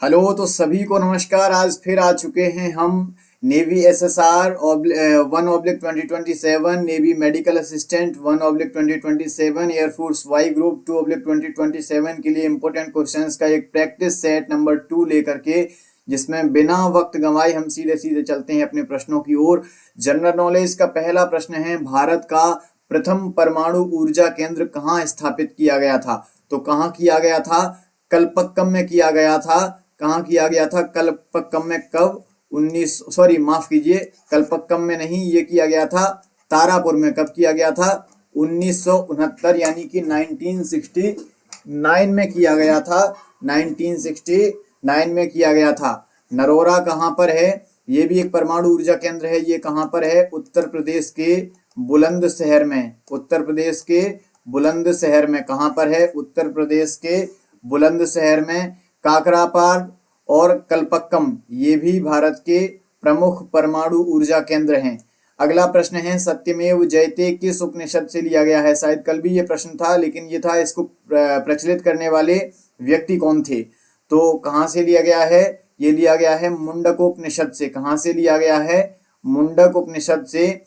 Hello, तो सभी को नमस्कार। आज फिर आ चुके हैं हम navy SSR 1/2027, navy medical assistant 1/2027, air force Y group 2/2027 के लिए इंपॉर्टेंट क्वेश्चंस का एक प्रैक्टिस सेट नंबर 2 लेकर के, जिसमें बिना वक्त गंवाए हम सीधे सीधे चलते हैं अपने प्रश्नों की ओर। जनरल नॉलेज का पहला प्रश्न है, भारत का प्रथम परमाणु ऊर्जा केंद्र कहाँ स्थापित किया गया था? तो कहाँ किया गया था? कलपक्कम में किया गया था। कहाँ किया गया था? कलपक्कम में। कब? माफ कीजिए, कलपक्कम में नहीं, ये किया गया था तारापुर में। कब किया गया था? 1969, यानी कि 1969 में किया गया था। 1969 में किया गया था। नरोरा कहाँ पर है? ये भी एक परमाणु ऊर्जा केंद्र है। ये कहाँ पर है? उत्तर प्रदेश के बुलंदशहर में। उत्तर प्रदेश के बुलंदशहर में। कहाँ पर है? उत्तर प्रदेश के बुलंदशहर में। काकरापार और कलपक्कम ये भी भारत के प्रमुख परमाणु ऊर्जा केंद्र हैं। अगला प्रश्न है, सत्यमेव जयते किस उपनिषद से लिया गया है? शायद कल भी ये प्रश्न था, लेकिन ये था इसको प्रचलित करने वाले व्यक्ति कौन थे? तो कहाँ से लिया गया है? ये लिया गया है मुंडकोपनिषद से। कहाँ से लिया गया है? मुंडक उपनिषद से।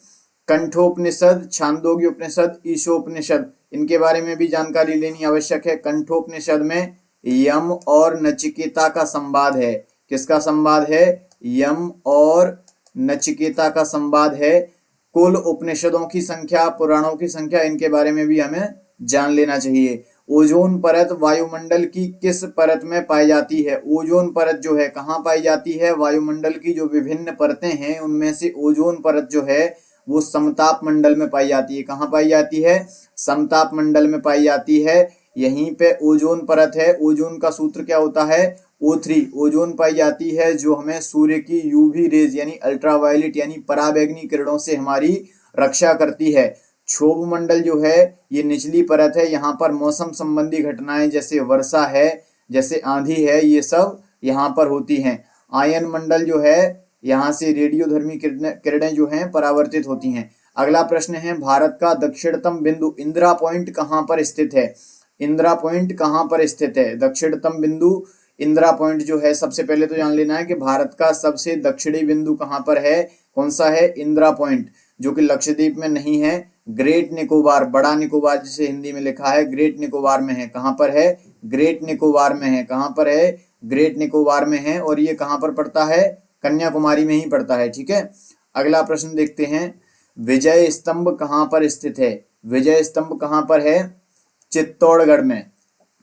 कंठोपनिषद, छांदोग्य उपनिषद, ईशोपनिषद, इनके बारे में भी जानकारी लेनी आवश्यक है। कंठोपनिषद में यम और नचिकेता का संवाद है। किसका संवाद है? यम और नचिकेता का संवाद है। कुल उपनिषदों की संख्या, पुराणों की संख्या, इनके बारे में भी हमें जान लेना चाहिए। ओजोन परत वायुमंडल की किस परत में पाई जाती है? ओजोन परत जो है कहाँ पाई जाती है? वायुमंडल की जो विभिन्न परतें हैं उनमें से ओजोन परत जो है वो समताप मंडल में पाई जाती है। कहाँ पाई जाती है? समताप मंडल में पाई जाती है। यहीं पे ओजोन परत है। ओजोन का सूत्र क्या होता है? O3। ओजोन पाई जाती है जो हमें सूर्य की यूवी रेज यानी अल्ट्रावायलेट यानी पराबैंगनी किरणों से हमारी रक्षा करती है। क्षोभ मंडल जो है ये निचली परत है। यहाँ पर मौसम संबंधी घटनाएं जैसे वर्षा है, जैसे आंधी है, ये सब यहाँ पर होती हैं। आयन मंडल जो है यहाँ से रेडियोधर्मी किरणें जो हैं परावर्तित होती हैं। अगला प्रश्न है, भारत का दक्षिणतम बिंदु इंदिरा पॉइंट कहाँ पर स्थित है? इंदिरा पॉइंट कहाँ पर स्थित है? दक्षिणतम बिंदु इंदिरा पॉइंट जो है, सबसे पहले तो जान लेना है कि भारत का सबसे दक्षिणी बिंदु कहाँ पर है। कौन सा है? इंदिरा पॉइंट, जो कि लक्षद्वीप में नहीं है। ग्रेट निकोबार, बड़ा निकोबार जिसे हिंदी में लिखा है, ग्रेट निकोबार में है। कहाँ पर है? ग्रेट निकोबार में है। कहाँ पर है? ग्रेट निकोबार में है। और ये कहाँ पर पड़ता है? कन्याकुमारी में ही पड़ता है। ठीक है। अगला प्रश्न देखते हैं, विजय स्तंभ कहाँ पर स्थित है? विजय स्तंभ कहाँ पर है? चित्तौड़गढ़ में।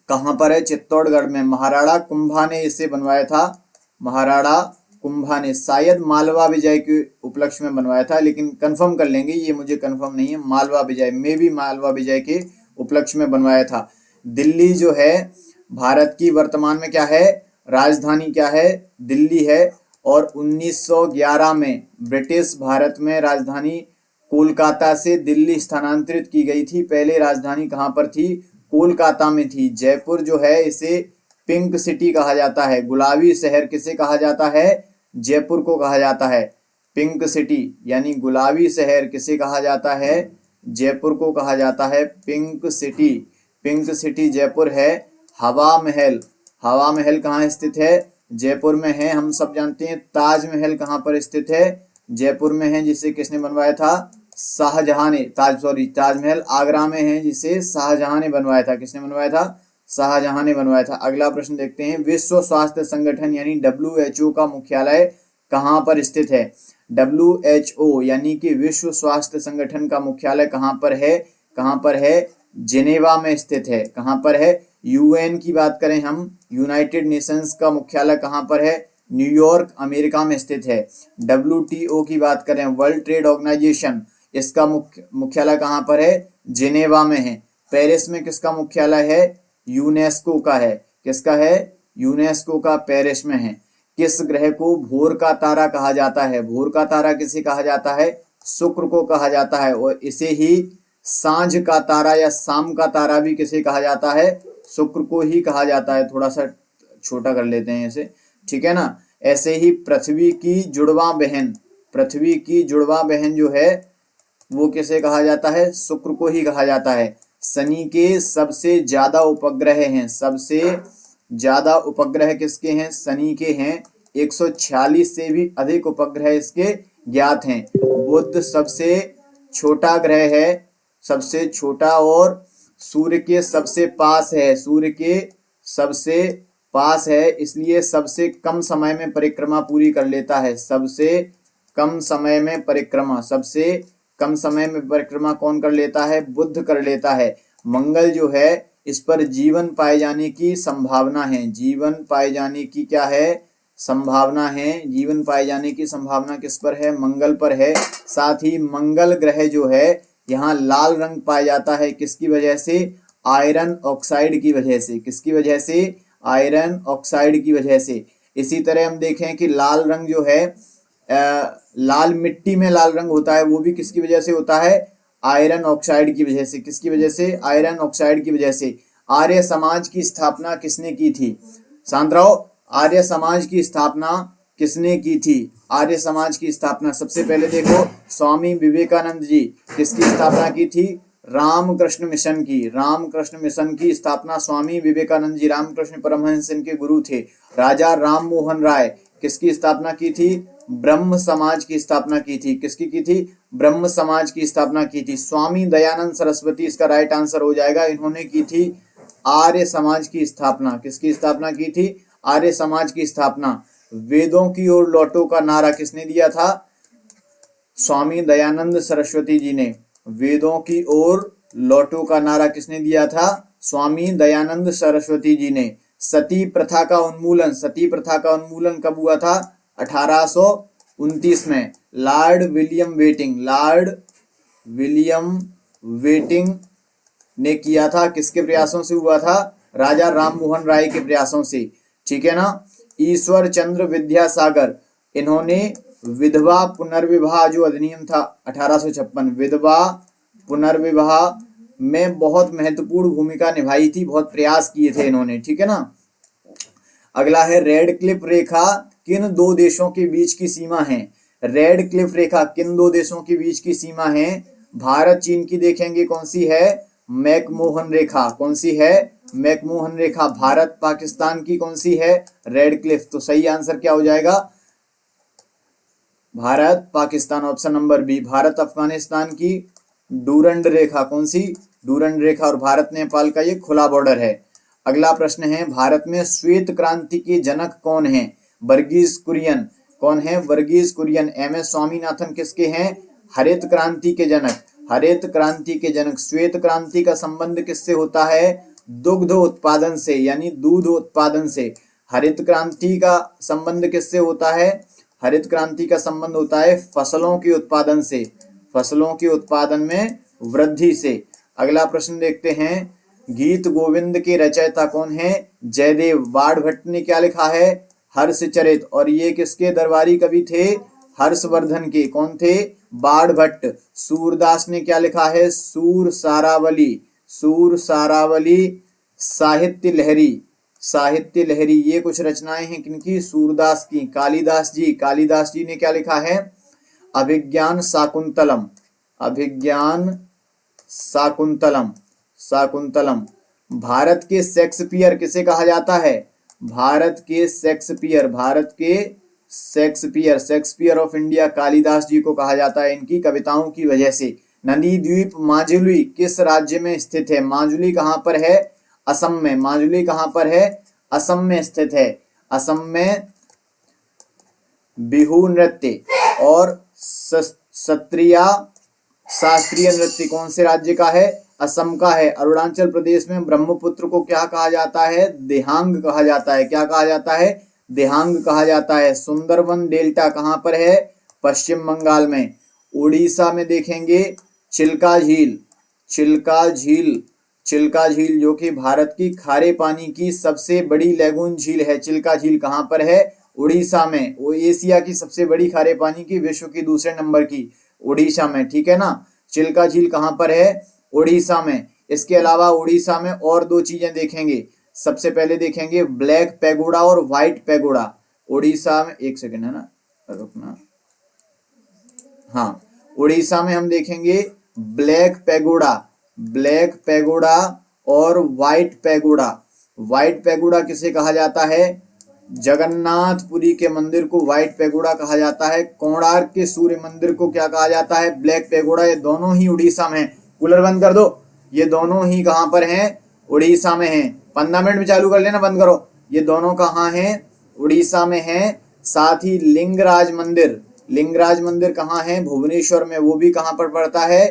कहाँ पर है? चित्तौड़गढ़ में। महाराणा कुंभा ने इसे बनवाया था। महाराणा कुंभा ने शायद मालवा विजय के उपलक्ष्य में बनवाया था, लेकिन कंफर्म कर लेंगे, ये मुझे कंफर्म नहीं है। मालवा विजय में भी मालवा विजय के उपलक्ष्य में बनवाया था। दिल्ली जो है भारत की वर्तमान में क्या है? राजधानी क्या है? दिल्ली है। और 1911 में ब्रिटिश भारत में राजधानी कोलकाता से दिल्ली स्थानांतरित की गई थी। पहले राजधानी कहाँ पर थी? कोलकाता में थी। जयपुर जो है इसे पिंक सिटी कहा जाता है। गुलाबी शहर किसे कहा जाता है? जयपुर को कहा जाता है। पिंक सिटी यानी गुलाबी शहर किसे कहा जाता है? जयपुर को कहा जाता है pink city. Pink city Jaipur है। हवा महल, हवा महल कहाँ स्थित है? जयपुर में है। हम सब जानते हैं ताजमहल कहाँ पर स्थित है? जयपुर में है, जिसे किसने बनवाया था? शाहजहां ने। ताजमहल आगरा में है, जिसे शाहजहां ने बनवाया था। किसने बनवाया था? शाहजहां ने बनवाया था। अगला प्रश्न देखते हैं, विश्व स्वास्थ्य संगठन यानी WHO का मुख्यालय कहाँ पर स्थित है? WHO यानी कि विश्व स्वास्थ्य संगठन का मुख्यालय कहाँ पर है? कहाँ पर है? जिनेवा में स्थित है। कहाँ पर है? UN की बात करें हम, यूनाइटेड नेशंस का मुख्यालय कहाँ पर है? न्यूयॉर्क अमेरिका में स्थित है। WTO की बात करें, वर्ल्ड ट्रेड ऑर्गेनाइजेशन, इसका मुख्यालय कहाँ पर है? जिनेवा में है। पेरिस में किसका मुख्यालय है? यूनेस्को का है। किसका है? यूनेस्को का पेरिस में है। किस ग्रह को भोर का तारा कहा जाता है? भोर का तारा किसे कहा जाता है? शुक्र को कहा जाता है। और इसे ही सांझ का तारा या शाम का तारा भी किसे कहा जाता है? शुक्र को ही कहा जाता है। थोड़ा सा छोटा कर लेते हैं इसे, ठीक है ना। ऐसे ही पृथ्वी की जुड़वा बहन, पृथ्वी की जुड़वा बहन जो है वो किसे कहा जाता है? शुक्र को ही कहा जाता है। शनि के सबसे ज्यादा उपग्रह हैं, सबसे ज्यादा उपग्रह किसके हैं? शनि के हैं। 146 से भी अधिक उपग्रह इसके ज्ञात हैं। बुध सबसे छोटा ग्रह है, सबसे छोटा, और सूर्य के सबसे पास है, सूर्य के सबसे पास है, इसलिए सबसे कम समय में परिक्रमा पूरी कर लेता है। सबसे कम समय में परिक्रमा, सबसे कम समय में परिक्रमा कौन कर लेता है? बुध कर लेता है। मंगल जो है इस पर जीवन पाए जाने की संभावना है। जीवन पाए जाने की क्या है? संभावना है। जीवन पाए जाने की संभावना किस पर है? मंगल पर है। साथ ही मंगल ग्रह जो है यहाँ लाल रंग पाया जाता है, किसकी वजह से? आयरन ऑक्साइड की वजह से। किसकी वजह से? आयरन ऑक्साइड की वजह से। इसी तरह हम देखें कि लाल रंग जो है लाल मिट्टी में लाल रंग होता है, वो भी किसकी वजह से होता है? आयरन ऑक्साइड की वजह से। किसकी वजह से? आयरन ऑक्साइड की वजह से। आर्य समाज की स्थापना किसने की थी? शांत रहो। आर्य समाज की स्थापना किसने की थी? आर्य समाज की स्थापना सबसे पहले देखो स्वामी विवेकानंद जी। किसकी स्थापना की थी? रामकृष्ण मिशन की। रामकृष्ण मिशन की स्थापना स्वामी विवेकानंद जी, रामकृष्ण परमहंस इनके गुरु थे। राजा राम मोहन राय किसकी स्थापना की थी? ब्रह्म समाज की स्थापना की थी। किसकी की थी? ब्रह्म समाज की स्थापना की थी। स्वामी दयानंद सरस्वती इसका राइट आंसर हो जाएगा। इन्होंने की थी आर्य समाज की स्थापना। किसकी स्थापना की थी? आर्य समाज की स्थापना। वेदों की ओर लौटो का नारा किसने दिया था? स्वामी दयानंद सरस्वती जी ने। वेदों की ओर लौटो का नारा किसने दिया था? स्वामी दयानंद सरस्वती जी ने। सती प्रथा का उन्मूलन, सती प्रथा का उन्मूलन कब हुआ था? 1829 में। Lord William waiting, Lord William waiting ने किया था। किसके प्रयासों से हुआ था? राजा राम मोहन राय के प्रयासों से। ठीक है ना। ईश्वर चंद्र विद्यासागर, इन्होंने विधवा पुनर्विवाह जो अधिनियम था 1856, विधवा पुनर्विवाह में बहुत महत्वपूर्ण भूमिका निभाई थी, बहुत प्रयास किए थे इन्होंने। ठीक है ना। अगला है रेड क्लिफ रेखा किन दो देशों के बीच की सीमा है? रेड क्लिफ रेखा किन दो देशों के बीच की सीमा है? भारत चीन की देखेंगे कौन सी है? मैकमोहन रेखा। कौन सी है? मैकमोहन रेखा। भारत पाकिस्तान की कौन सी है? Radcliffe. तो सही आंसर क्या हो जाएगा? Bharat Pakistan, option number B. Bharat Afghanistan की डूरंड रेखा, कौन सी? डूरंड रेखा। और भारत नेपाल का ये खुला बॉर्डर है। अगला प्रश्न है भारत में श्वेत क्रांति के जनक कौन है? वर्गीज कुरियन। कौन है? वर्गीज कुरियन। एम एस स्वामीनाथन किसके हैं? हरित क्रांति के जनक। हरित क्रांति के जनक। श्वेत क्रांति का संबंध किससे होता है? दुग्ध उत्पादन से, यानी दूध उत्पादन से। हरित क्रांति का संबंध किससे होता है? हरित क्रांति का संबंध होता है फसलों के उत्पादन से, फसलों के उत्पादन में वृद्धि से। अगला प्रश्न देखते हैं गीत गोविंद के रचयिता कौन है? जयदेव। बाण भट्ट ने क्या लिखा है? हर्षचरित। और ये किसके दरबारी कवि थे? हर्षवर्धन के। कौन थे? बाण भट्ट। सूरदास ने क्या लिखा है? सूर सारावली। सूर सारावली। साहित्य लहरी, साहित्य लहरी, ये कुछ रचनाएं हैं किनकी? सूरदास की। कालिदास जी, कालिदास जी ने क्या लिखा है? अभिज्ञान शाकुंतलम। अभिज्ञान शाकुंतलम, शाकुंतलम। भारत के शेक्सपियर किसे कहा जाता है? भारत के शेक्सपियर, भारत के Shakespeare, Shakespeare of India Kalidas ji को कहा जाता है इनकी कविताओं की वजह से। नदी द्वीप माजुली किस राज्य में स्थित है? माजुली कहाँ पर है? असम में। माजुली कहाँ पर है? असम में स्थित है। असम में बिहू नृत्य और सत्रिया शास्त्रीय नृत्य कौन से राज्य का है? असम का है। अरुणाचल प्रदेश में ब्रह्मपुत्र को क्या कहा जाता है? देहांग कहा जाता है। क्या कहा जाता है? देहांग कहा जाता है। सुंदरवन डेल्टा कहाँ पर है? पश्चिम बंगाल में। उड़ीसा में देखेंगे चिल्का झील, चिल्का झील, चिल्का झील जो कि भारत की खारे पानी की सबसे बड़ी लैगून झील है। चिल्का झील कहाँ पर है? उड़ीसा में। वो एशिया की सबसे बड़ी खारे पानी की, विश्व की दूसरे नंबर की, उड़ीसा में। ठीक है ना। चिल्का झील कहाँ पर है? उड़ीसा में। इसके अलावा उड़ीसा में और दो चीजें देखेंगे। सबसे पहले देखेंगे ब्लैक पैगोडा और व्हाइट पैगोडा। उड़ीसा में, एक सेकंड है ना, रुकना। हाँ, उड़ीसा में हम देखेंगे ब्लैक पैगोडा, ब्लैक पैगोडा और व्हाइट पैगोडा। व्हाइट पैगोडा किसे कहा जाता है? जगन्नाथपुरी के मंदिर को व्हाइट पैगोडा कहा जाता है। कोणार्क के सूर्य मंदिर को क्या कहा जाता है? Black pagoda. ये दोनों ही उड़ीसा में है। कूलर बंद कर दो। ये दोनों ही कहां पर हैं? उड़ीसा में हैं। 15 मिनट में चालू कर लेना, बंद करो। ये दोनों कहाँ हैं? उड़ीसा में हैं। साथ ही लिंगराज मंदिर, लिंगराज मंदिर कहाँ है? भुवनेश्वर में। वो भी कहाँ पर पड़ता है?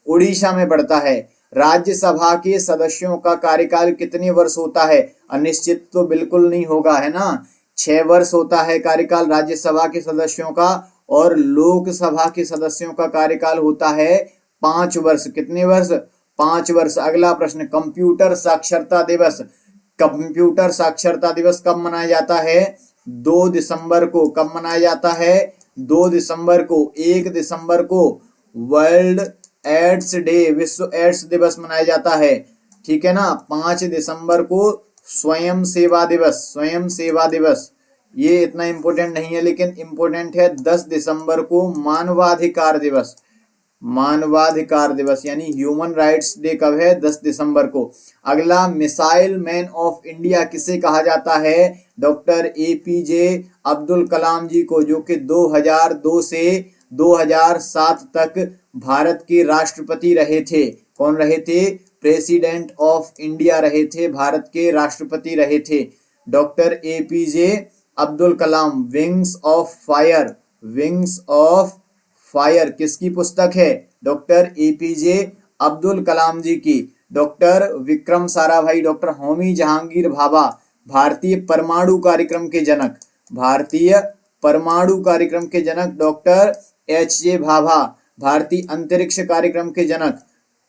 उड़ीसा में पड़ता है। राज्यसभा के सदस्यों का कार्यकाल कितने वर्ष होता है? अनिश्चित तो बिल्कुल नहीं होगा, है ना। 6 वर्ष होता है कार्यकाल राज्यसभा के सदस्यों का, और लोकसभा के सदस्यों का कार्यकाल होता है 5 वर्ष। कितने वर्ष? 5 वर्ष। अगला प्रश्न, कंप्यूटर साक्षरता दिवस। कंप्यूटर साक्षरता दिवस कब मनाया जाता है? 2 दिसंबर को। कब मनाया जाता है? 2 दिसंबर को। 1 दिसंबर को वर्ल्ड एड्स डे, विश्व एड्स दिवस मनाया जाता है, ठीक है ना। 5 दिसंबर को स्वयं सेवा दिवस, स्वयं सेवा दिवस। ये इतना इंपॉर्टेंट नहीं है, लेकिन इंपॉर्टेंट है 10 दिसंबर को मानवाधिकार दिवस। मानवाधिकार दिवस यानी ह्यूमन राइट्स डे कब है? 10 दिसंबर को। अगला, मिसाइल मैन ऑफ इंडिया किसे कहा जाता है? डॉक्टर एपीजे अब्दुल कलाम जी को, जो कि 2002 से 2007 तक भारत के राष्ट्रपति रहे थे। कौन रहे थे? प्रेसिडेंट ऑफ इंडिया रहे थे, भारत के राष्ट्रपति रहे थे। Doctor APJ Abdul Kalam. Wings of fire, wings of fire किसकी पुस्तक है? डॉक्टर एपीजे अब्दुल कलाम जी की। डॉक्टर विक्रम साराभाई, डॉक्टर होमी जहांगीर भाभा, भारतीय परमाणु कार्यक्रम के जनक, भारतीय परमाणु कार्यक्रम के जनक डॉक्टर एच.जे. भाभा, भारतीय अंतरिक्ष कार्यक्रम के जनक,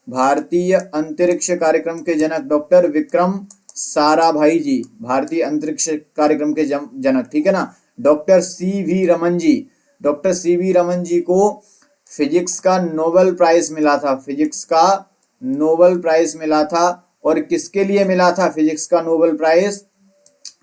भारतीय अंतरिक्ष कार्यक्रम के जनक डॉक्टर विक्रम साराभाई जी, भारतीय अंतरिक्ष कार्यक्रम के जनक, ठीक है ना। Doctor C V. Raman ji, doctor C V. Raman ji को फिजिक्स का नोबेल प्राइज मिला था, फिजिक्स का नोबेल प्राइज मिला था। और किसके लिए मिला था फिजिक्स का नोबेल प्राइज?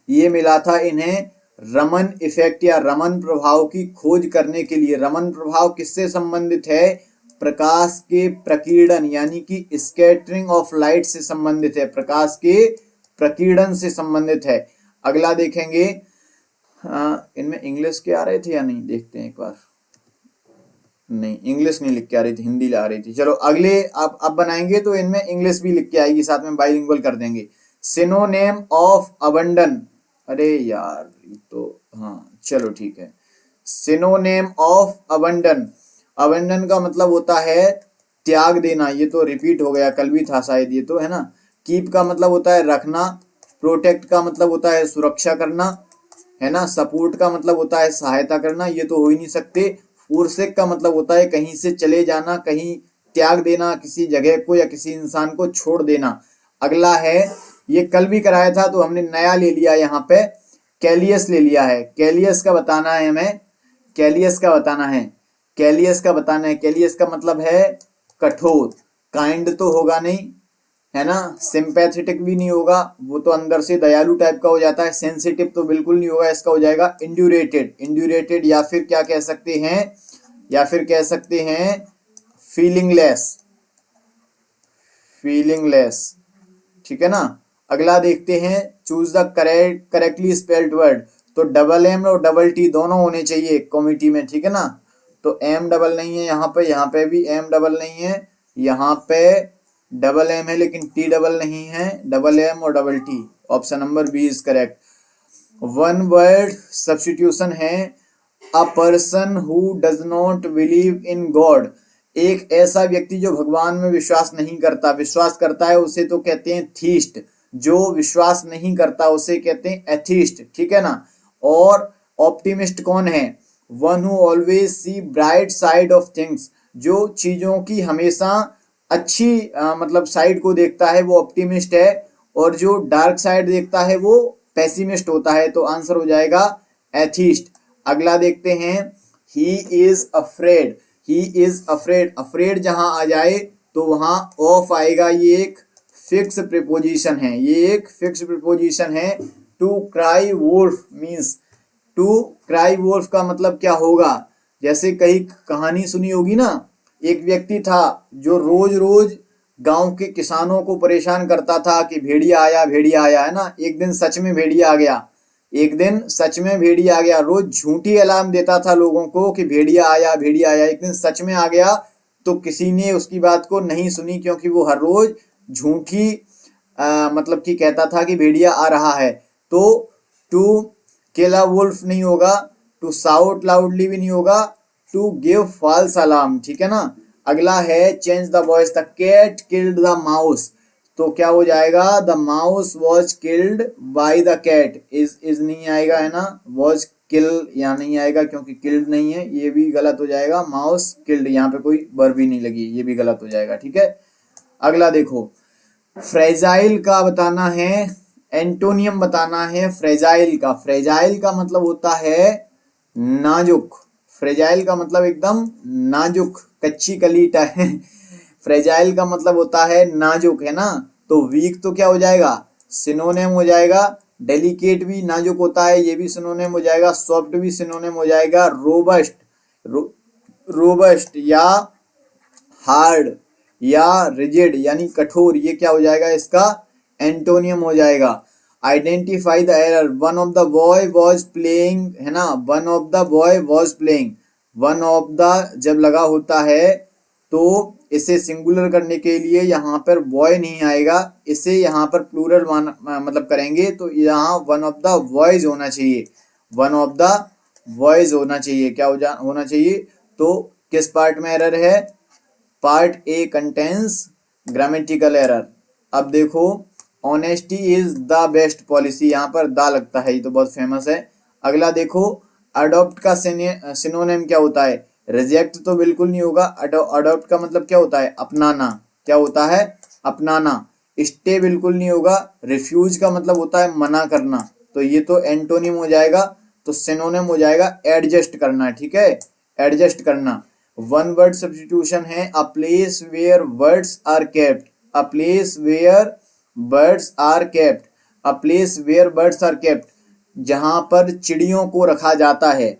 ये मिला था इन्हें रमन इफेक्ट या रमन प्रभाव की खोज करने के लिए। रमन प्रभाव किससे संबंधित है? प्रकाश के प्रकीर्णन यानी कि स्कैटरिंग ऑफ लाइट से संबंधित है, प्रकाश के प्रकीर्णन से संबंधित है। अगला देखेंगे, इनमें इंग्लिश के आ रहे थे या नहीं, देखते हैं एक बार। नहीं, इंग्लिश नहीं लिख के आ रही थी, हिंदी आ रही थी। चलो अगले अब बनाएंगे तो इनमें इंग्लिश भी लिख के आएगी, साथ में बाइलिंगुअल कर देंगे। सिनोनेम ऑफ अबंडन, अरे यार ये तो, हाँ चलो ठीक है। सिनोनेम ऑफ अबंडन, अबंडन का मतलब होता है त्याग देना। ये तो रिपीट हो गया, कल भी था शायद ये तो, है ना। कीप का मतलब होता है रखना, प्रोटेक्ट का मतलब होता है सुरक्षा करना, है ना। सपोर्ट का मतलब होता है सहायता करना, ये तो हो ही नहीं सकते। फॉरसेक का मतलब होता है कहीं से चले जाना, कहीं त्याग देना, किसी जगह को या किसी इंसान को छोड़ देना। अगला है, ये कल भी कराया था तो हमने नया ले लिया, यहाँ पे कैलियस ले लिया है। कैलियस का बताना है हमें, कैलियस का बताना है, कैलियस का बताना है। कैलियस का मतलब है कठोर। काइंड तो होगा नहीं, है ना। सिंपैथेटिक भी नहीं होगा, वो तो अंदर से दयालु टाइप का हो जाता है। सेंसिटिव तो बिल्कुल नहीं होगा, इसका हो जाएगा इंड्यूरेटेड। इंड्यूरेटेड या फिर क्या कह सकते हैं, या फिर कह सकते हैं फीलिंगलेस, फीलिंगलेस, ठीक है ना। अगला देखते हैं, choose the correctly spelled word. तो डबल एम और डबल टी दोनों होने चाहिए कॉमिटी में, ठीक है ना। तो एम डबल नहीं है यहाँ पे भी एम डबल नहीं है, यहाँ पे डबल एम है लेकिन टी डबल नहीं है। डबल एम और double T, option number B is correct. One word substitution है, a person who does not believe in God. एक ऐसा व्यक्ति जो भगवान में विश्वास नहीं करता, विश्वास करता है उसे तो कहते हैं थीस्ट, जो विश्वास नहीं करता उसे कहते हैं एथीस्ट, ठीक है ना। और ऑप्टिमिस्ट कौन है? One who always see bright side of things, जो चीजों की हमेशा अच्छी मतलब साइड को देखता है वो ऑप्टिमिस्ट है, और जो डार्क साइड देखता है वो पेसिमिस्ट होता है। तो आंसर हो जाएगा एथीस्ट। अगला देखते हैं, he is afraid, he is afraid. Afraid जहां आ जाए तो वहां ऑफ आएगा, ये एक फिक्स प्रीपोजिशन है, ये एक फिक्स प्रीपोजिशन है। To cry wolf means, to cry wolf का मतलब क्या होगा? जैसे कई कहानी सुनी होगी ना, एक व्यक्ति था जो रोज रोज गांव के किसानों को परेशान करता था कि भेड़िया आया, है ना। एक दिन सच में भेड़िया आ गया, एक दिन सच में भेड़िया आ गया। रोज झूठी अलार्म देता था लोगों को कि भेड़िया आया। एक दिन सच में आ गया तो किसी ने उसकी बात को नहीं सुनी, क्योंकि वो हर रोज झूठी मतलब कि कहता था कि भेड़िया आ रहा है। तो टू किल अ वुल्फ नहीं होगा, टू साउट लाउडली भी नहीं होगा, टू गिव फॉल्स अलार्म, ठीक है ना। अगला है change the voice, the cat killed the mouse. तो क्या हो जाएगा, the mouse was killed by the cat. Is नहीं आएगा, है ना। वॉज किल यहाँ नहीं आएगा क्योंकि किल्ड नहीं है, ये भी गलत हो जाएगा। माउस किल्ड, यहाँ पे कोई वर्ब भी नहीं लगी, ये भी गलत हो जाएगा, ठीक है। अगला देखो, फ्रेजाइल का बताना है, एंटोनियम बताना है फ्रेजाइल का। फ्रेजाइल का मतलब होता है नाजुक। फ्रेजाइल का मतलब एकदम नाजुक, कच्ची कलीटा है। फ्रेजाइल का मतलब होता है नाजुक, है ना। तो वीक तो क्या हो जाएगा, सिनोनिम हो जाएगा। डेलिकेट भी नाजुक होता है, ये भी सिनोनिम हो जाएगा। सॉफ्ट भी सिनोनिम हो जाएगा। रोबस्ट, रोबस्ट या हार्ड या रिजिड यानी कठोर, ये क्या हो जाएगा, इसका एंटोनियम हो जाएगा। Identify the error, one of the boy was playing, है ना। One of the boy was playing, one of the जब लगा होता है तो इसे सिंगुलर करने के लिए यहाँ पर बॉय नहीं आएगा, इसे यहाँ पर प्लूरल मतलब करेंगे तो यहाँ वन ऑफ द बॉयज होना चाहिए, वन ऑफ द बॉयज होना चाहिए। क्या होना चाहिए, तो किस पार्ट में एरर है, part A contains grammatical error. अब देखो, honesty is the best policy, यहाँ पर द लगता है, ये तो बहुत फेमस है। अगला देखो, अडॉप्ट का सिनोनिम क्या होता है, रिजेक्ट तो बिल्कुल नहीं होगा। अडॉप्ट का मतलब क्या होता है, अपनाना। क्या होता है, अपनाना। स्टे बिल्कुल नहीं होगा। रिफ्यूज का मतलब होता है मना करना, तो ये तो एंटोनिम हो जाएगा। तो सिनोनिम हो जाएगा एडजस्ट करना, ठीक है, एडजस्ट करना। वन वर्ड सब्स्टिट्यूशन है, a place where birds are kept, a place where birds are kept, a place where birds are kept, जहां पर चिड़ियों को रखा जाता है।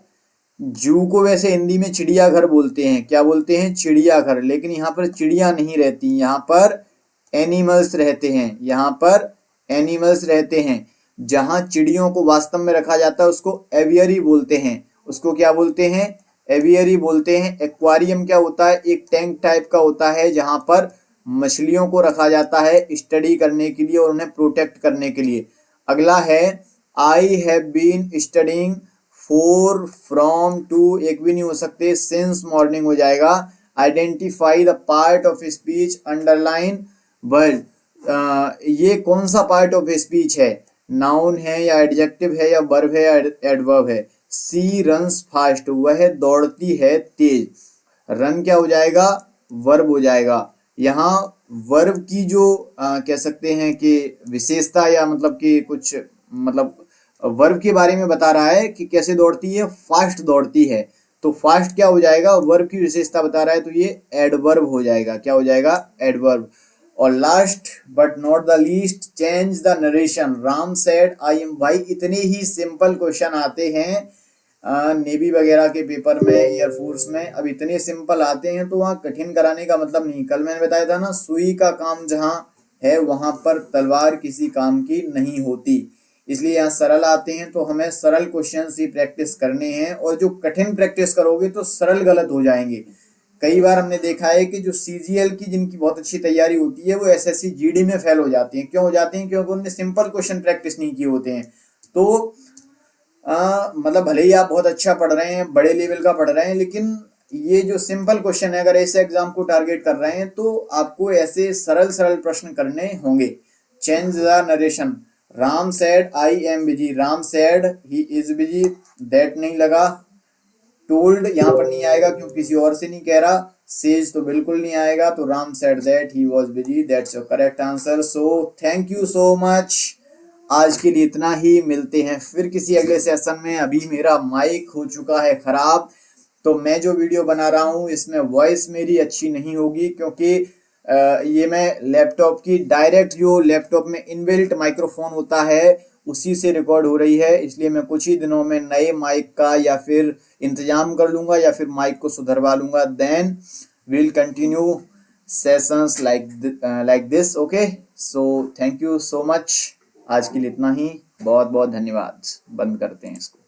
जू को वैसे हिंदी में चिड़ियाघर बोलते हैं, क्या बोलते हैं, चिड़ियाघर। लेकिन यहाँ पर चिड़िया नहीं रहती, यहाँ पर एनिमल्स रहते हैं, यहाँ पर एनिमल्स रहते हैं। जहां चिड़ियों को वास्तव में रखा जाता है उसको एवियरी बोलते हैं, उसको क्या बोलते हैं, एवियरी बोलते हैं। एक्वारियम क्या होता है, एक टैंक टाइप का होता है जहां पर मछलियों को रखा जाता है स्टडी करने के लिए और उन्हें प्रोटेक्ट करने के लिए। अगला है, I have been studying for from to, एक भी नहीं हो सकते, सिंस मॉर्निंग हो जाएगा। Identify the part of speech, underline word. ये कौन सा पार्ट ऑफ स्पीच है, नाउन है या एडजेक्टिव है या वर्ब है या एडवर्ब है। सी रन्स फास्ट, वह दौड़ती है तेज। रन क्या हो जाएगा, वर्ब हो जाएगा। यहाँ वर्ब की जो कह सकते हैं कि विशेषता या मतलब कि कुछ मतलब वर्ब के बारे में बता रहा है कि कैसे दौड़ती है, फास्ट दौड़ती है। तो फास्ट क्या हो जाएगा, वर्ब की विशेषता बता रहा है, तो ये एडवर्ब हो जाएगा। क्या हो जाएगा, एडवर्ब। और last but not the least, change the narration, Ram said I am. भाई इतने ही सिंपल क्वेश्चन आते हैं नेवी वगैरह के पेपर में, एयरफोर्स में। अब इतने सिंपल आते हैं तो वहाँ कठिन कराने का मतलब नहीं। कल मैंने बताया था ना, सुई का काम जहाँ है वहां पर तलवार किसी काम की नहीं होती। इसलिए यहाँ सरल आते हैं तो हमें सरल क्वेश्चन ही प्रैक्टिस करने हैं, और जो कठिन प्रैक्टिस करोगे तो सरल गलत हो जाएंगे। कई बार हमने देखा है कि जो सीजीएल की जिनकी बहुत अच्छी तैयारी होती है वो एसएससी जीडी में फेल हो जाती हैं। क्यों हो जाती हैं, क्योंकि उन्होंने सिंपल क्वेश्चन प्रैक्टिस नहीं किए होते हैं। तो मतलब भले ही आप बहुत अच्छा पढ़ रहे हैं, बड़े लेवल का पढ़ रहे हैं, लेकिन ये जो सिंपल क्वेश्चन है, अगर ऐसे एग्जाम को टारगेट कर रहे हैं तो आपको ऐसे सरल सरल प्रश्न करने होंगे। Change the narration, Ram said I am busy, Ram said he is busy, that नहीं लगा। टोल्ड यहाँ पर नहीं आएगा क्योंकि किसी और से नहीं कह रहा। सेज तो बिल्कुल नहीं आएगा, तो Ram said that he was busy, that's your correct answer. So thank you so much, आज के लिए इतना ही, मिलते हैं फिर किसी अगले सेशन में। अभी मेरा माइक हो चुका है खराब, तो मैं जो वीडियो बना रहा हूँ इसमें वॉइस मेरी अच्छी नहीं होगी, क्योंकि ये मैं लैपटॉप की डायरेक्ट, जो लैपटॉप में इनबिल्ट माइक्रोफोन होता है उसी से रिकॉर्ड हो रही है। इसलिए मैं कुछ ही दिनों में नए माइक का या फिर इंतजाम कर लूंगा या फिर माइक को सुधरवा लूंगा। Then will continue sessions like this. Okay, so thank you so much. आज के लिए इतना ही, बहुत बहुत धन्यवाद। बंद करते हैं इसको।